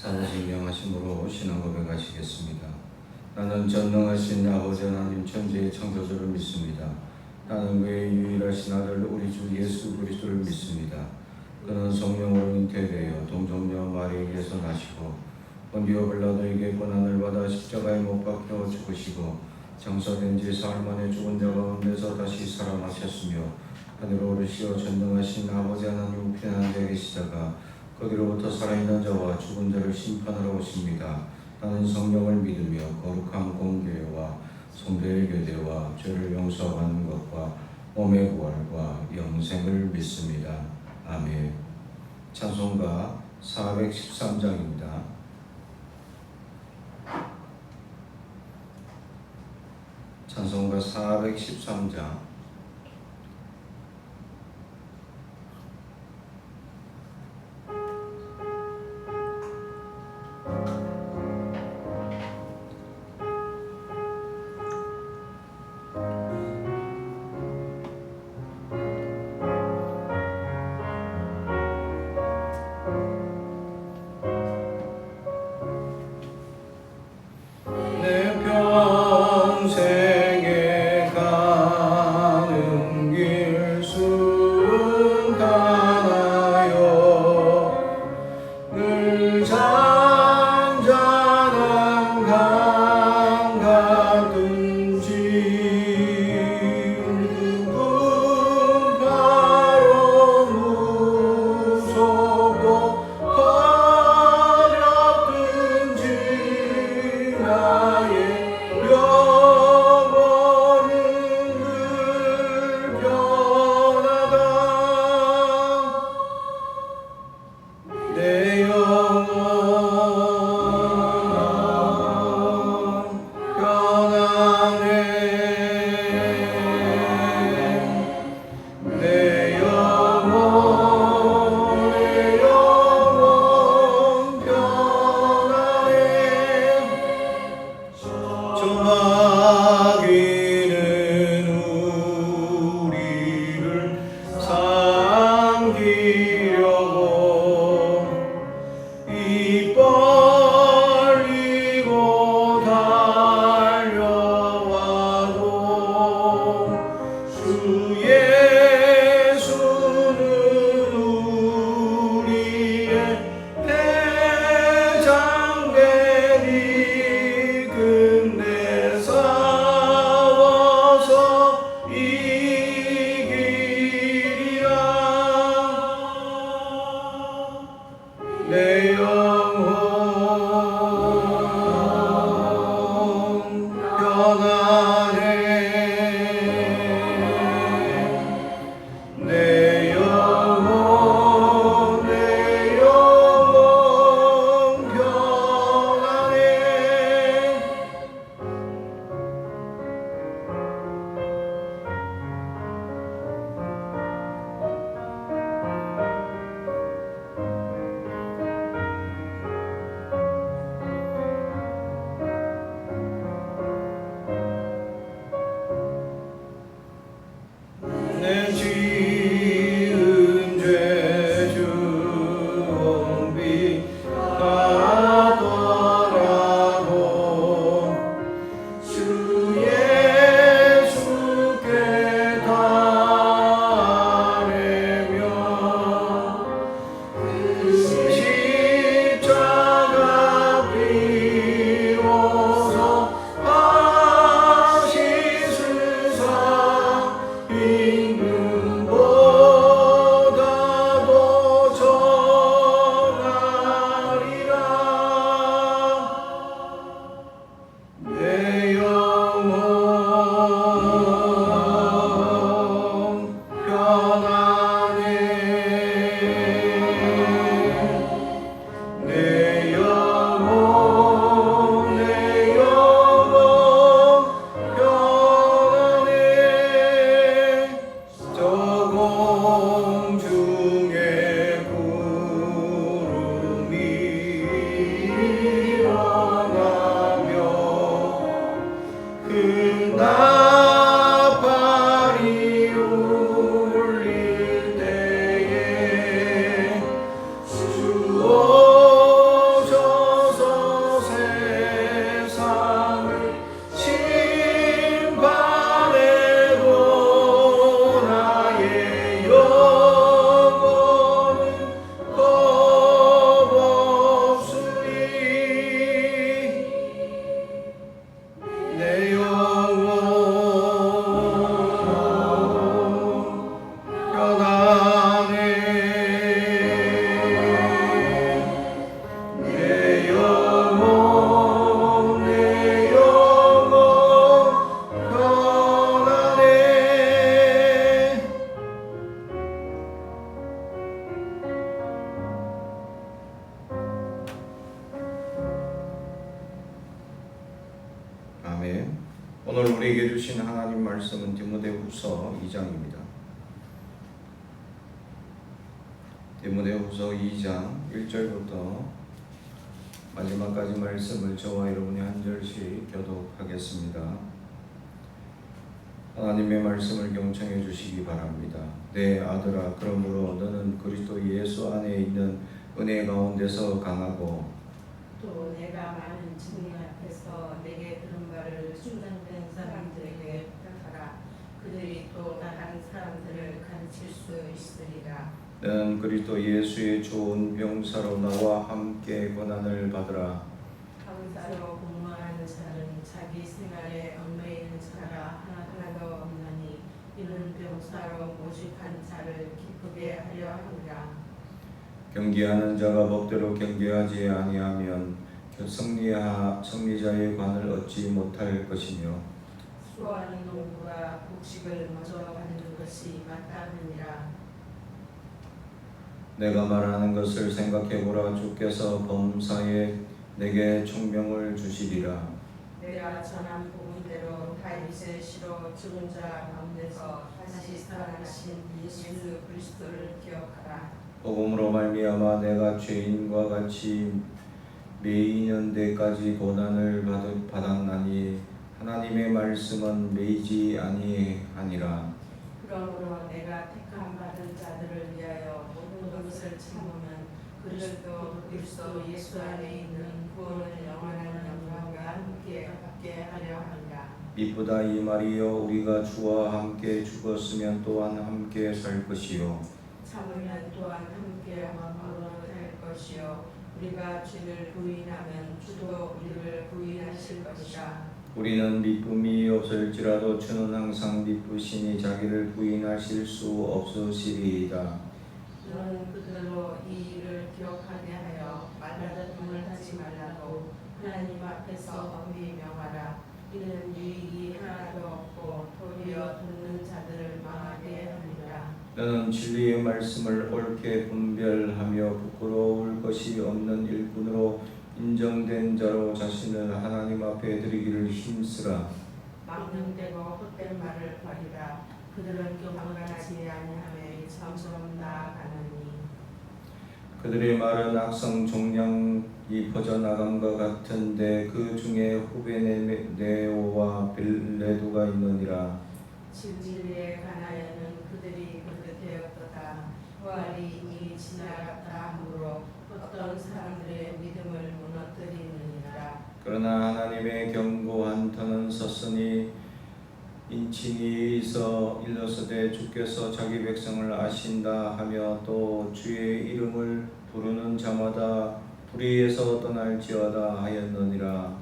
자존신명하심으로 신앙 고백하시겠습니다. 나는 전능하신 아버지 하나님 천지의 창조주를 믿습니다. 나는 그의 유일하신 아들 우리 주 예수 그리스도를 믿습니다. 그는 성령으로 잉태되어 동정녀 마리에게서 나시고 본디오 빌라도에게 고난을 받아 십자가에 못 박혀 죽으시고 장사된 지 사흘 만에 죽은 자 가운데서 다시 살아나셨으며 하늘로 오르시어 전능하신 아버지 하나님 우편한 데 계시다가 거기로부터 살아있는 자와 죽은 자를 심판하러 오십니다. 나는 성령을 믿으며 거룩한 공교회와 성도의 교대와 죄를 용서하는 것과 몸의 부활과 영생을 믿습니다. 아멘. 찬송가 413장입니다. 찬송가 413장. 주옵소서. 오늘 우리에게 주신 하나님 말씀은 디모데후서 2장입니다. 디모데후서 2장 1절부터 마지막까지 말씀을 저와 여러분이 한 절씩 교독하겠습니다. 하나님의 말씀을 경청해 주시기 바랍니다. 내 아들아, 그러므로 너는 그리스도 예수 안에 있는 은혜 가운데서 강하고 또 내가 많은 증인 앞에서 내게 들은 바를 충당된 사람들에게 부탁하라. 그들이 또 다른 사람들을 가르칠 수 있으리라. 너는 그리스도 예수의 좋은 병사로 나와 함께 고난을 받으라. 감사로 공모하는 자는 자기 생활에 얽매이는 자가 하나도 없나니 이는 병사로 모집한 자를 기쁘게 하려 함이라. 경계하는 자가 법대로 경계하지 아니하면 승리자의 관을 얻지 못할 것이며 수고하는 농부가 곡식을 먼저 받는 것이 마땅하니라. 내가 말하는 것을 생각해보라. 주께서 범사에 내게 총명을 주시리라. 내가 전한 복음대로 다윗의 시로 죽은 자 가운데서 다시 살아나신 예수 그리스도를 기억하라. 복음으로 말미암아 내가 죄인과 같이 매이는 데까지 고난을 받았나니 하나님의 말씀은 매이지 아니하니라. 그러므로 내가 택함 받은 자들을 위하여 모든 것을 참으면 그리스도 예수 안에 있는 구원을 영원한 영광과 함께 받게 하려 하리라. 미쁘다 이 말이요, 우리가 주와 함께 죽었으면 또한 함께 살 것이요 참으면 또한 함께 왕으로 될 것이요 우리가 죄를 부인하면 주도 우리를 부인하실 것이라. 우리는 미쁨이 없을지라도 주는 항상 미쁘시니 자기를 부인하실 수 없으시리이다. 너는 그들로 이 일을 기억하게 하여 말다툼을 하지 말라고 하나님 앞에서 엄히 명하라. 이는 유익이 하나도 없고 도리어 듣는 자들을 망하게 합니다. 너는 진리의 말씀을 옳게 분별하며 부끄러울 것이 없는 일꾼으로 인정된 자로 자신을 하나님 앞에 드리기를 힘쓰라. 망령되고 헛된 말을 버리라. 그들은 경건하지 아니하며 점점 나아가느니 그들의 말은 악성 종량이 퍼져나간것 같은데 그 중에 후베네오와 빌레도가 있느니라. 진리에 관하여는 그들이 그릇되었도다. 부활이 이미 지나갔다 하므로 어떤 사람들의 믿음을 무너뜨리느니라. 그러나 하나님의 견고한 터는 섰으니 인친이 일러서되 주께서 자기 백성을 아신다 하며 또 주의 이름을 부르는 자마다 불의에서 떠날지어다 하였느니라.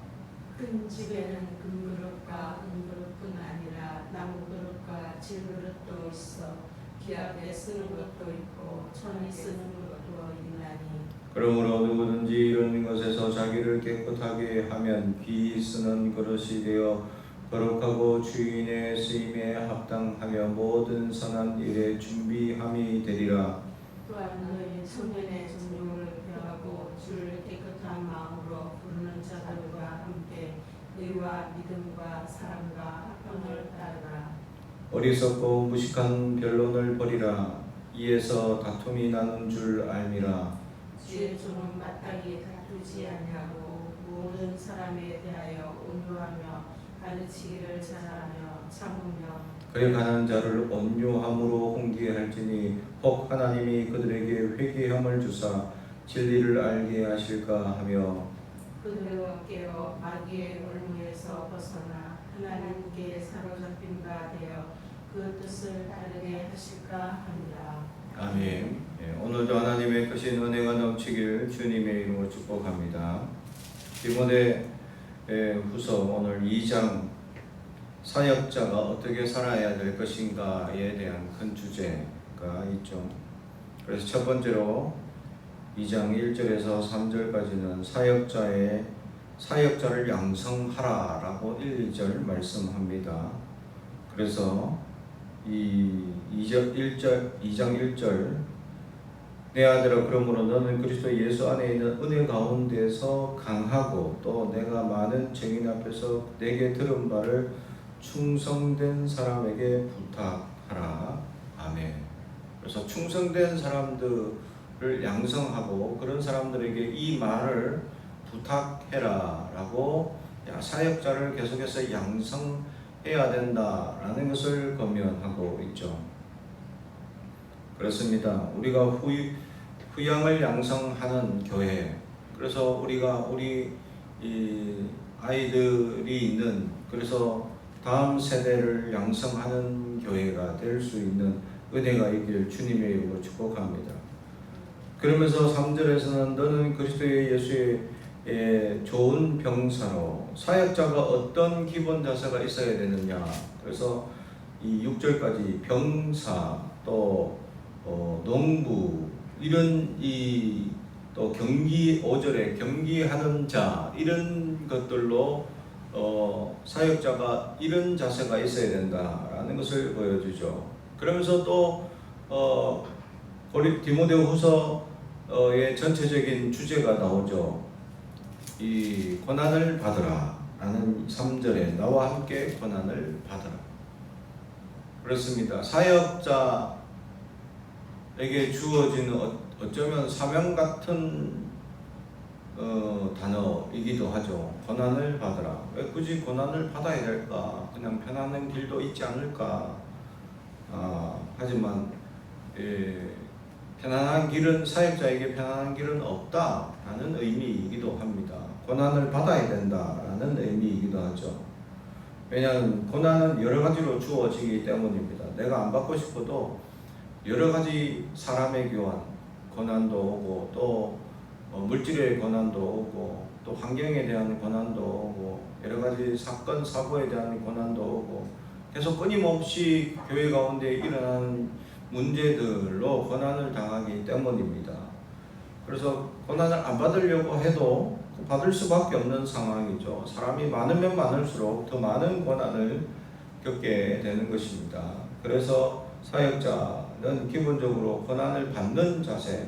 큰 집에는 금그릇과 은그릇뿐 아니라 나무그릇과 질그릇도 있어 기압에 쓰는 것도 있고 천이 쓰는 것도 있나니 그러므로 누구든지 이런 것에서 자기를 깨끗하게 하면 귀히 쓰는 그릇이 되어 거룩하고 주인의 쓰임에 합당하며 모든 선한 일에 준비함이 되리라. 또한 너희 청년의 정욕을 배하고 주를 깨끗한 마음으로 부르는 자들과 함께 의와 믿음과 사랑과 합평을 따르라. 어리석고 무식한 변론을 버리라. 이에서 다툼이 나는 줄 알미라. 주의 종은 마땅히 다투지 아니하고 모든 사람에 대하여 온유하며 가르치기를 잘하며 참으며 그의 가난한 자를 온유함으로 홍기할지니 혹 하나님이 그들에게 회개함을 주사 진리를 알게 하실까 하며 그들을 깨어 마귀의 올무에서 벗어나 하나님께 사로잡힌 바 되어 그 뜻을 따르게 하실까 합니다. 아멘. 오늘도 하나님의 크신 은혜가 넘치길 주님의 이름으로 축복합니다. 디모데 후서 오늘 2장 사역자가 어떻게 살아야 될 것인가에 대한 큰 주제가 있죠. 그래서 첫 번째로 2장 1절에서 3절까지는 사역자를 양성하라라고 1절 말씀합니다. 그래서 이 2장 1절 내 아들아, 그러므로 너는 그리스도 예수 안에 있는 은혜 가운데서 강하고 또 내가 많은 증인 앞에서 내게 들은 바를 충성된 사람에게 부탁하라. 아멘. 그래서 충성된 사람들을 양성하고 그런 사람들에게 이 말을 부탁해라 라고 사역자를 계속해서 양성해야 된다라는 것을 권면하고 있죠. 그렇습니다. 우리가 후양을 양성하는 교회, 그래서 우리가 우리 이 아이들이 있는, 그래서 다음 세대를 양성하는 교회가 될 수 있는 은혜가 있기를 주님의 이름으로 축복합니다. 그러면서 3절에서는 너는 그리스도의 예수의 좋은 병사로, 사역자가 어떤 기본 자세가 있어야 되느냐. 그래서 이 6절까지 병사, 또 농부, 이런 또 경기, 5절에 경기하는 자, 이런 것들로 사역자가 이런 자세가 있어야 된다라는 것을 보여주죠. 그러면서 또 디모데후서의 전체적인 주제가 나오죠. 이 고난을 받으라 라는 3절에 나와 함께 고난을 받으라. 그렇습니다. 사역자에게 주어지는 어쩌면 사명 같은 단어이기도 하죠. 고난을 받으라. 왜 굳이 고난을 받아야 될까? 그냥 편안한 길도 있지 않을까? 하지만 편안한 길은, 사역자에게 편안한 길은 없다라는 의미이기도 합니다. 고난을 받아야 된다라는 의미이기도 하죠. 왜냐하면 고난은 여러 가지로 주어지기 때문입니다. 내가 안 받고 싶어도 여러 가지 사람의 교환, 고난도 오고, 또 물질의 고난도 오고, 또 환경에 대한 고난도 오고, 여러 가지 사건, 사고에 대한 고난도 오고, 계속 끊임없이 교회 가운데 일어나는 문제들로 고난을 당하기 때문입니다. 그래서 고난을 안 받으려고 해도 받을 수밖에 없는 상황이죠. 사람이 많으면 많을수록 더 많은 고난을 겪게 되는 것입니다. 그래서 사역자는 기본적으로 고난을 받는 자세,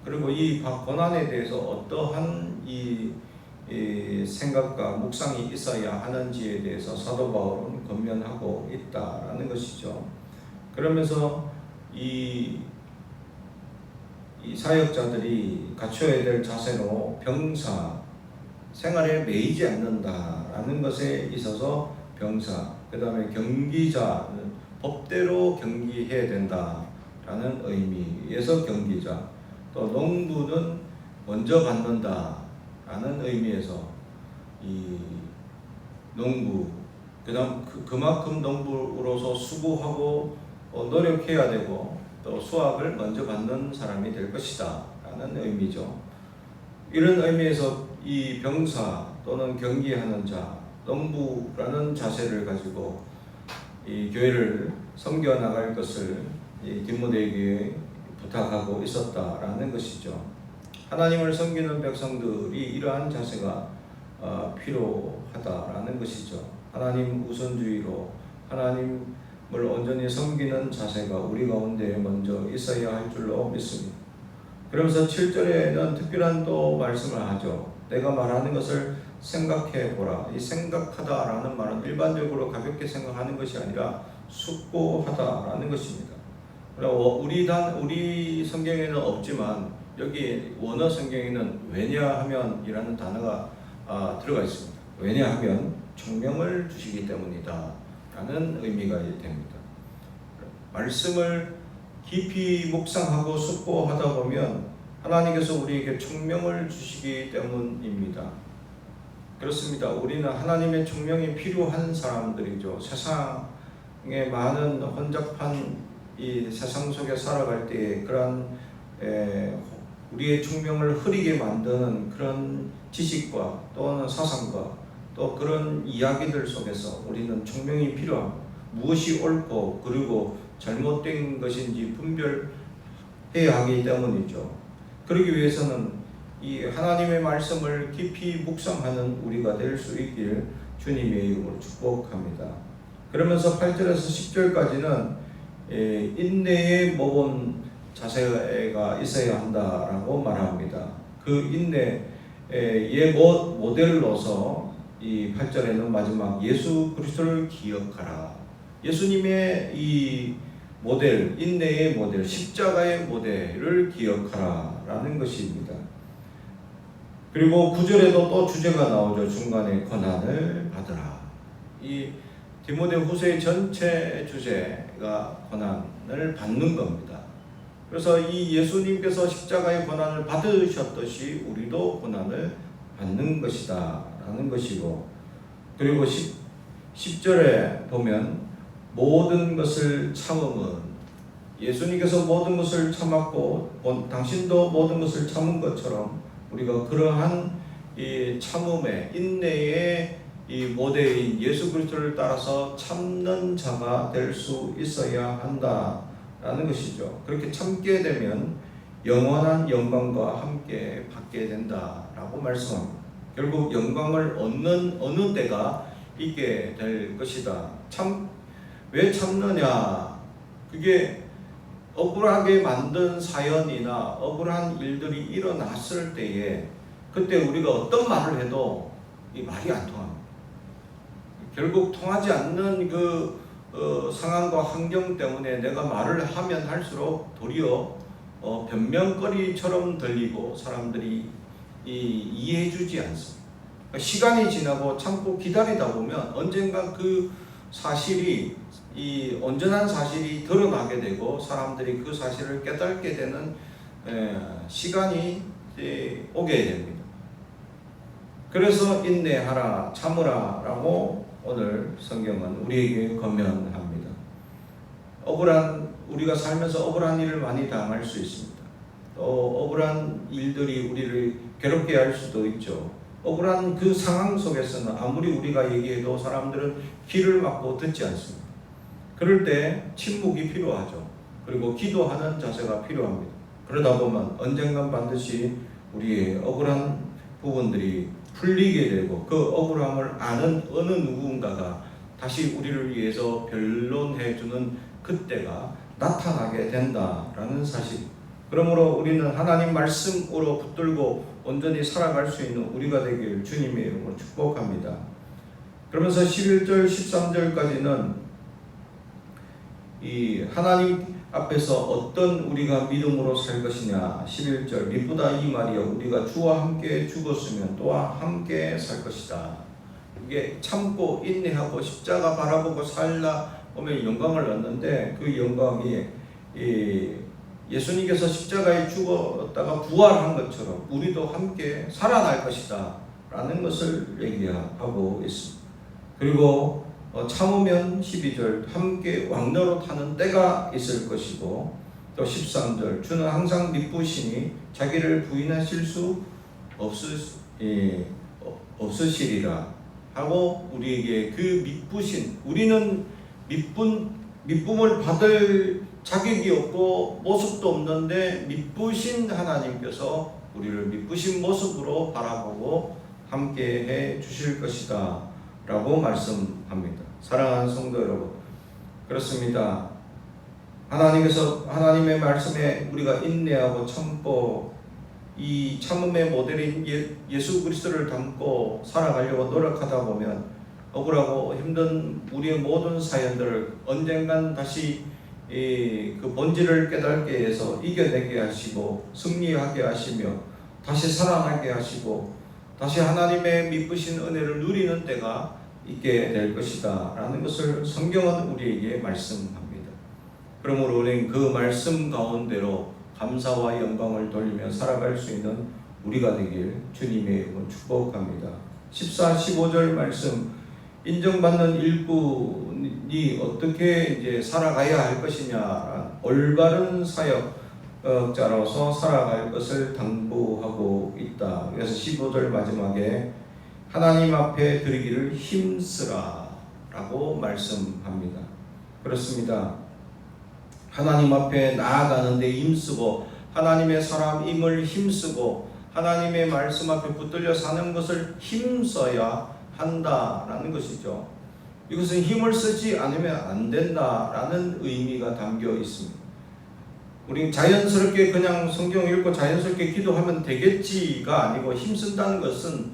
그리고 이 고난에 대해서 어떠한 이 생각과 묵상이 있어야 하는지에 대해서 사도 바울은 권면하고 있다라는 것이죠. 그러면서 이 사역자들이 갖춰야 될 자세로 병사, 생활에 매이지 않는다라는 것에 있어서 병사, 그 다음에 경기자는 법대로 경기해야 된다라는 의미에서 경기자, 또 농부는 먼저 받는다라는 의미에서 이 농부, 그다음 그만큼 농부로서 수고하고 노력해야 되고, 또 수확을 먼저 받는 사람이 될 것이다 라는 의미죠. 이런 의미에서 이 병사 또는 경기하는 자, 농부라는 자세를 가지고 이 교회를 섬겨 나갈 것을 이 디모데에게 부탁하고 있었다라는 것이죠. 하나님을 섬기는 백성들이 이러한 자세가 필요하다라는 것이죠. 하나님 우선주의로 하나님을 온전히 섬기는 자세가 우리 가운데 먼저 있어야 할 줄로 믿습니다. 그러면서 7절에는 특별한 또 말씀을 하죠. 내가 말하는 것을 생각해 보라. 이 생각하다라는 말은 일반적으로 가볍게 생각하는 것이 아니라 숙고하다라는 것입니다. 우리 성경에는 없지만 여기 원어 성경에는 왜냐하면이라는 단어가 들어가 있습니다. 왜냐하면 총명을 주시기 때문이다 라는 의미가 됩니다. 말씀을 깊이 묵상하고 숙고하다 보면 하나님께서 우리에게 총명을 주시기 때문입니다. 그렇습니다. 우리는 하나님의 총명이 필요한 사람들이죠. 세상에 많은 혼잡한 이 세상 속에 살아갈 때에 그런 우리의 총명을 흐리게 만드는 그런 지식과 또는 사상과 또 그런 이야기들 속에서 우리는 총명이 필요합니다. 무엇이 옳고 그리고 잘못된 것인지 분별해야 하기 때문이죠. 그러기 위해서는 이 하나님의 말씀을 깊이 묵상하는 우리가 될 수 있길 주님의 이름으로 축복합니다. 그러면서 8절에서 10절까지는 인내의 모범 자세가 있어야 한다라고 말합니다. 그 인내의 모델로서 이 8절에는 마지막 예수 그리스도를 기억하라. 예수님의 이 모델, 인내의 모델, 십자가의 모델을 기억하라라는 것입니다. 그리고 9절에도 또 주제가 나오죠. 중간에 고난을 받으라. 이 디모데후서의 전체 주제가 고난을 받는 겁니다. 그래서 이 예수님께서 십자가의 고난을 받으셨듯이 우리도 고난을 받는 것이다 라는 것이고, 그리고 10절에 보면 모든 것을 참음은, 예수님께서 모든 것을 참았고 당신도 모든 것을 참은 것처럼 우리가 그러한 이 참음의 인내의 이 모델인 예수 그리스도를 따라서 참는 자가 될 수 있어야 한다라는 것이죠. 그렇게 참게 되면 영원한 영광과 함께 받게 된다라고 말씀합니다. 결국 영광을 얻는 어느 때가 있게 될 것이다. 왜 참느냐? 그게 억울하게 만든 사연이나 억울한 일들이 일어났을 때에 그때 우리가 어떤 말을 해도 이 말이 안 통합니다. 결국 통하지 않는 그 상황과 환경 때문에 내가 말을 하면 할수록 도리어 변명거리처럼 들리고 사람들이 이해해주지 않습니다. 그러니까 시간이 지나고 참고 기다리다 보면 언젠가 그 사실이 이 온전한 사실이 드러나게 되고 사람들이 그 사실을 깨닫게 되는 시간이 오게 됩니다. 그래서 인내하라, 참으라 라고 오늘 성경은 우리에게 권면합니다. 우리가 살면서 억울한 일을 많이 당할 수 있습니다. 또 억울한 일들이 우리를 괴롭게 할 수도 있죠. 억울한 그 상황 속에서는 아무리 우리가 얘기해도 사람들은 귀를 막고 듣지 않습니다. 그럴 때 침묵이 필요하죠. 그리고 기도하는 자세가 필요합니다. 그러다 보면 언젠간 반드시 우리의 억울한 부분들이 풀리게 되고 그 억울함을 아는 어느 누군가가 다시 우리를 위해서 변론해주는 그때가 나타나게 된다라는 사실. 그러므로 우리는 하나님 말씀으로 붙들고 온전히 살아갈 수 있는 우리가 되길 주님의 이름으로 축복합니다. 그러면서 11절 13절까지는 이 하나님 앞에서 어떤 우리가 믿음으로 살 것이냐. 11절 미쁘다 이 말이여 우리가 주와 함께 죽었으면 또한 함께 살 것이다. 이게 참고 인내하고 십자가 바라보고 살다 보면 영광을 얻는데 그 영광이 예수님께서 십자가에 죽었다가 부활한 것처럼 우리도 함께 살아날 것이다 라는 것을 얘기하고 있습니다. 그리고 참으면 12절 함께 왕노로 타는 때가 있을 것이고, 또 13절 주는 항상 미쁘시니 자기를 부인하실 수 없으시리라 하고 우리에게 그 미쁘신, 우리는 미쁨을 받을 자격이 없고 모습도 없는데 미쁘신 하나님께서 우리를 미쁘신 모습으로 바라보고 함께 해 주실 것이다 라고 말씀합니다. 사랑하는 성도 여러분, 그렇습니다. 하나님의 말씀에 우리가 인내하고 참고 이 참음의 모델인 예수 그리스도를 닮고 살아가려고 노력하다 보면 억울하고 힘든 우리의 모든 사연들을 언젠간 다시 그 본질을 깨닫게 해서 이겨내게 하시고 승리하게 하시며 다시 살아나게 하시고 다시 하나님의 미쁘신 은혜를 누리는 때가 있게 될 것이다 라는 것을 성경은 우리에게 말씀합니다. 그러므로 우리는 그 말씀 가운데로 감사와 영광을 돌리며 살아갈 수 있는 우리가 되길 주님의 이름으로 축복합니다. 14, 15절 말씀, 인정받는 일꾼이 어떻게 이제 살아가야 할 것이냐, 올바른 사역자로서 살아갈 것을 당부하고 있다. 그래서 15절 마지막에 하나님 앞에 드리기를 힘쓰라 라고 말씀합니다. 그렇습니다. 하나님 앞에 나아가는데 힘쓰고 하나님의 사람임을 힘쓰고 하나님의 말씀 앞에 붙들려 사는 것을 힘써야 한다라는 것이죠. 이것은 힘을 쓰지 않으면 안 된다라는 의미가 담겨 있습니다. 우리 자연스럽게 그냥 성경 읽고 자연스럽게 기도하면 되겠지가 아니고 힘쓴다는 것은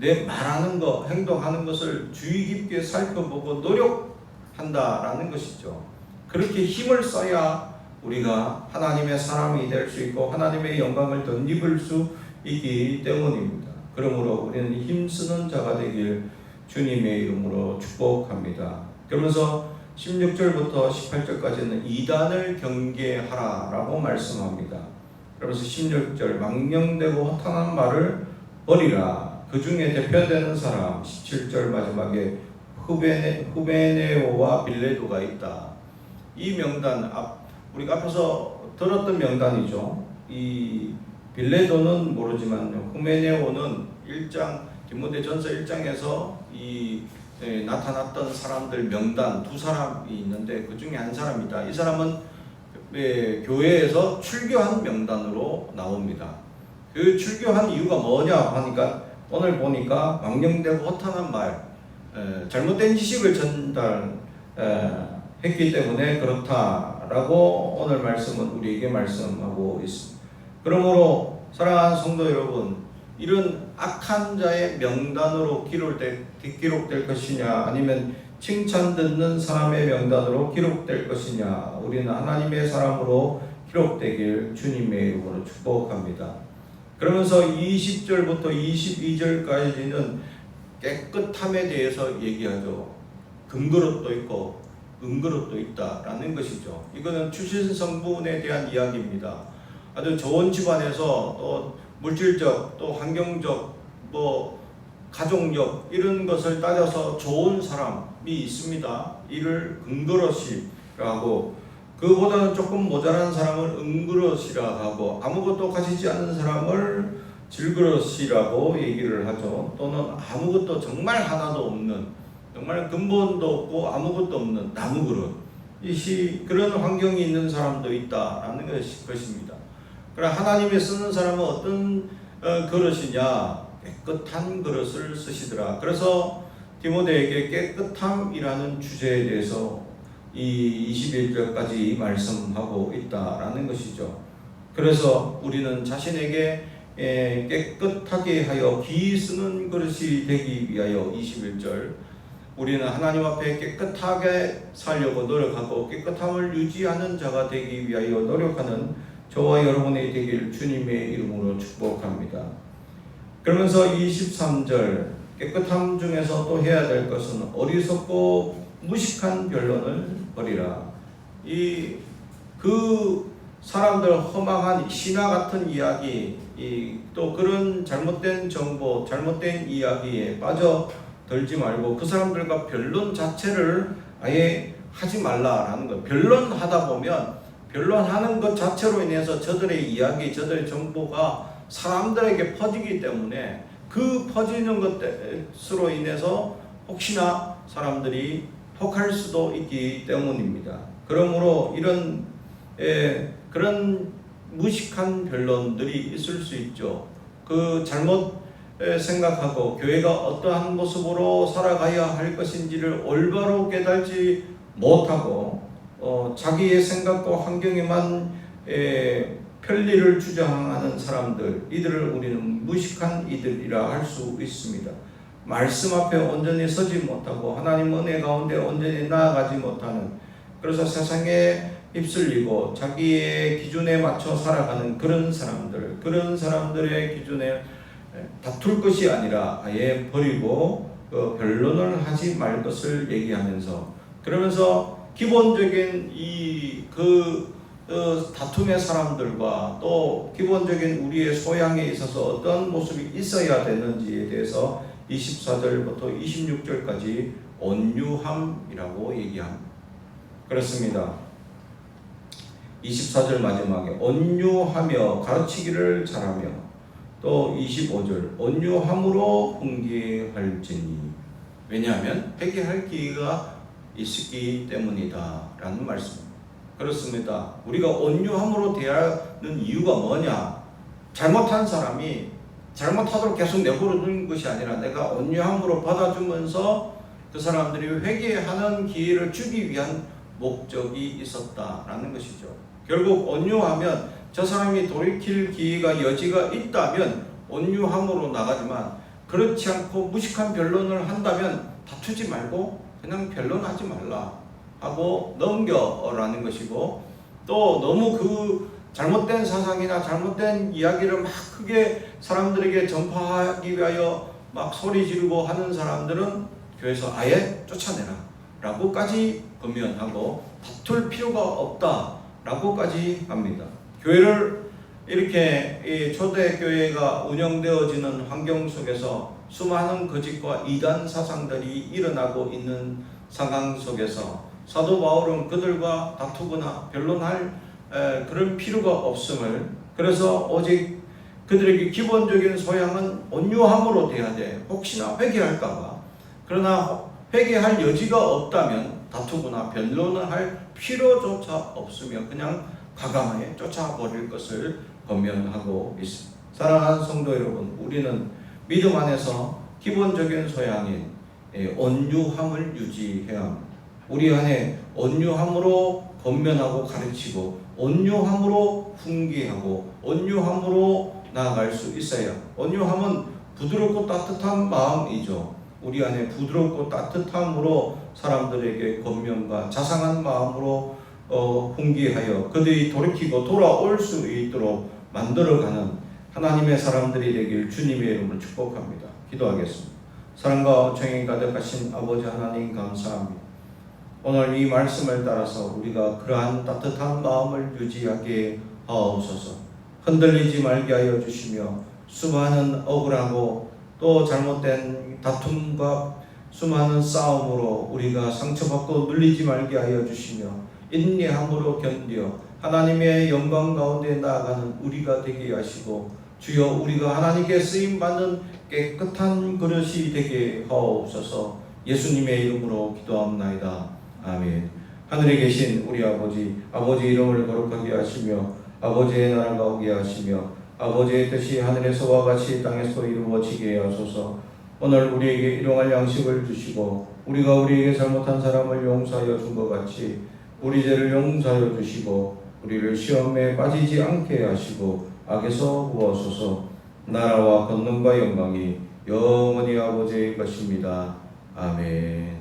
내 말하는 것, 행동하는 것을 주의 깊게 살펴보고 노력한다라는 것이죠. 그렇게 힘을 써야 우리가 하나님의 사람이 될 수 있고 하나님의 영광을 덧입을 수 있기 때문입니다. 그러므로 우리는 힘쓰는 자가 되길 주님의 이름으로 축복합니다. 그러면서 16절부터 18절까지는 이단을 경계하라라고 말씀합니다. 그러면서 16절 망령되고 허탄한 말을 버리라. 그 중에 대표되는 사람 17절 마지막에 후베네오와 빌레도가 있다. 이 명단 우리가 앞에서 들었던 명단이죠. 이 빌레도는 모르지만 후메네오는 디모데전서 1장에서 나타났던 사람들 명단 두 사람이 있는데 그 중에 한 사람이다. 이 사람은 교회에서 출교한 명단으로 나옵니다. 그 출교한 이유가 뭐냐 하니까 오늘 보니까 망령되고 허탄한 말, 잘못된 지식을 전달했기 때문에 그렇다라고 오늘 말씀은 우리에게 말씀하고 있습니다. 그러므로 사랑하는 성도 여러분, 이런 악한 자의 명단으로 기록될 것이냐 아니면 칭찬 듣는 사람의 명단으로 기록될 것이냐, 우리는 하나님의 사람으로 기록되길 주님의 이름으로 축복합니다. 그러면서 20절부터 22절까지는 깨끗함에 대해서 얘기하죠. 금그릇도 있고 은그릇도 있다라는 것이죠. 이거는 출신 성분에 대한 이야기입니다. 아주 좋은 집안에서 또 물질적 또 환경적 가족력 이런 것을 따져서 좋은 사람이 있습니다. 이를 금그릇이라고, 그보다는 조금 모자란 사람을 은그릇이라 하고 아무것도 가지지 않은 사람을 질그릇이라고 얘기를 하죠. 또는 아무것도 정말 하나도 없는, 정말 근본도 없고 아무것도 없는 나무그릇, 그런 환경이 있는 사람도 있다라는 것입니다. 그러나 하나님이 쓰는 사람은 어떤 그릇이냐, 깨끗한 그릇을 쓰시더라. 그래서 디모데에게 깨끗함이라는 주제에 대해서 이 21절까지 말씀하고 있다라는 것이죠. 그래서 우리는 자신에게 깨끗하게 하여 기 쓰는 그릇이 되기 위하여 21절, 우리는 하나님 앞에 깨끗하게 살려고 노력하고 깨끗함을 유지하는 자가 되기 위하여 노력하는 저와 여러분이 되길 주님의 이름으로 축복합니다. 그러면서 23절, 깨끗함 중에서 또 해야 될 것은 어리석고 무식한 변론을 버리라. 그 사람들 허망한 신화 같은 이야기, 또 그런 잘못된 정보, 잘못된 이야기에 빠져들지 말고 그 사람들과 변론 자체를 아예 하지 말라라는 거예요. 변론하다 보면 변론하는 것 자체로 인해서 저들의 이야기, 저들의 정보가 사람들에게 퍼지기 때문에 그 퍼지는 것으로 인해서 혹시나 사람들이 혹할 수도 있기 때문입니다. 그러므로 이런 그런 무식한 변론들이 있을 수 있죠. 그 잘못 생각하고 교회가 어떠한 모습으로 살아가야 할 것인지를 올바로 깨달지 못하고 자기의 생각과 환경에만 편리를 주장하는 사람들, 이들을 우리는 무식한 이들이라 할 수 있습니다. 말씀 앞에 온전히 서지 못하고 하나님 은혜 가운데 온전히 나아가지 못하는, 그래서 세상에 휩쓸리고 자기의 기준에 맞춰 살아가는 그런 사람들의 기준에 다툴 것이 아니라 아예 버리고 변론을 하지 말 것을 얘기하면서, 그러면서 기본적인 다툼의 사람들과 또 기본적인 우리의 소양에 있어서 어떤 모습이 있어야 되는지에 대해서 24절부터 26절까지 온유함이라고 얘기합니다. 그렇습니다. 24절 마지막에 온유하며 가르치기를 잘하며, 또 25절 온유함으로 훈계할지니, 왜냐하면 회개할 기회가 있기 때문이다 라는 말씀입니다. 그렇습니다. 우리가 온유함으로 대하는 이유가 뭐냐, 잘못한 사람이 잘못하도록 계속 내버려두는 것이 아니라 내가 온유함으로 받아주면서 그 사람들이 회개하는 기회를 주기 위한 목적이 있었다라는 것이죠. 결국 온유하면 저 사람이 돌이킬 기회가 여지가 있다면 온유함으로 나가지만, 그렇지 않고 무식한 변론을 한다면 다투지 말고 그냥 변론하지 말라 하고 넘겨라는 것이고, 또 너무 그 잘못된 사상이나 잘못된 이야기를 막 크게 사람들에게 전파하기 위하여 막 소리 지르고 하는 사람들은 교회에서 아예 쫓아내라 라고까지 권면하고, 다툴 필요가 없다 라고까지 합니다. 교회를 이렇게 이 초대교회가 운영되어지는 환경 속에서 수많은 거짓과 이단 사상들이 일어나고 있는 상황 속에서 사도 바울은 그들과 다투거나 변론할 그런 필요가 없음을, 그래서 오직 그들에게 기본적인 소양은 온유함으로 돼야 돼. 혹시나 회개할까봐. 그러나 회개할 여지가 없다면 다투거나 변론을 할 필요조차 없으며 그냥 과감하게 쫓아버릴 것을 권면하고 있습니다. 사랑하는 성도 여러분, 우리는 믿음 안에서 기본적인 소양인 온유함을 유지해야 합니다. 우리 안에 온유함으로 권면하고 가르치고, 온유함으로 훈계하고, 온유함으로 나아갈 수 있어야. 온유함은 부드럽고 따뜻한 마음이죠. 우리 안에 부드럽고 따뜻함으로 사람들에게 권면과 자상한 마음으로 훈계하여 그들이 돌이키고 돌아올 수 있도록 만들어가는 하나님의 사람들이 되길 주님의 이름으로 축복합니다. 기도하겠습니다. 사랑과 정이 가득하신 아버지 하나님, 감사합니다. 오늘 이 말씀을 따라서 우리가 그러한 따뜻한 마음을 유지하게 하옵소서. 흔들리지 말게 하여 주시며, 수많은 억울하고 또 잘못된 다툼과 수많은 싸움으로 우리가 상처받고 눌리지 말게 하여 주시며, 인내함으로 견디어 하나님의 영광 가운데 나아가는 우리가 되게 하시고, 주여 우리가 하나님께 쓰임받는 깨끗한 그릇이 되게 하옵소서. 예수님의 이름으로 기도합나이다. 아멘. 하늘에 계신 우리 아버지, 아버지의 이름을 거룩하게 하시며 아버지의 나라가 오게 하시며 아버지의 뜻이 하늘에서와 같이 땅에서 이루어지게 하소서. 오늘 우리에게 일용할 양식을 주시고, 우리가 우리에게 잘못한 사람을 용서하여 준 것 같이 우리 죄를 용서하여 주시고, 우리를 시험에 빠지지 않게 하시고 악에서 구하소서. 나라와 권능과 영광이 영원히 아버지의 것입니다. 아멘.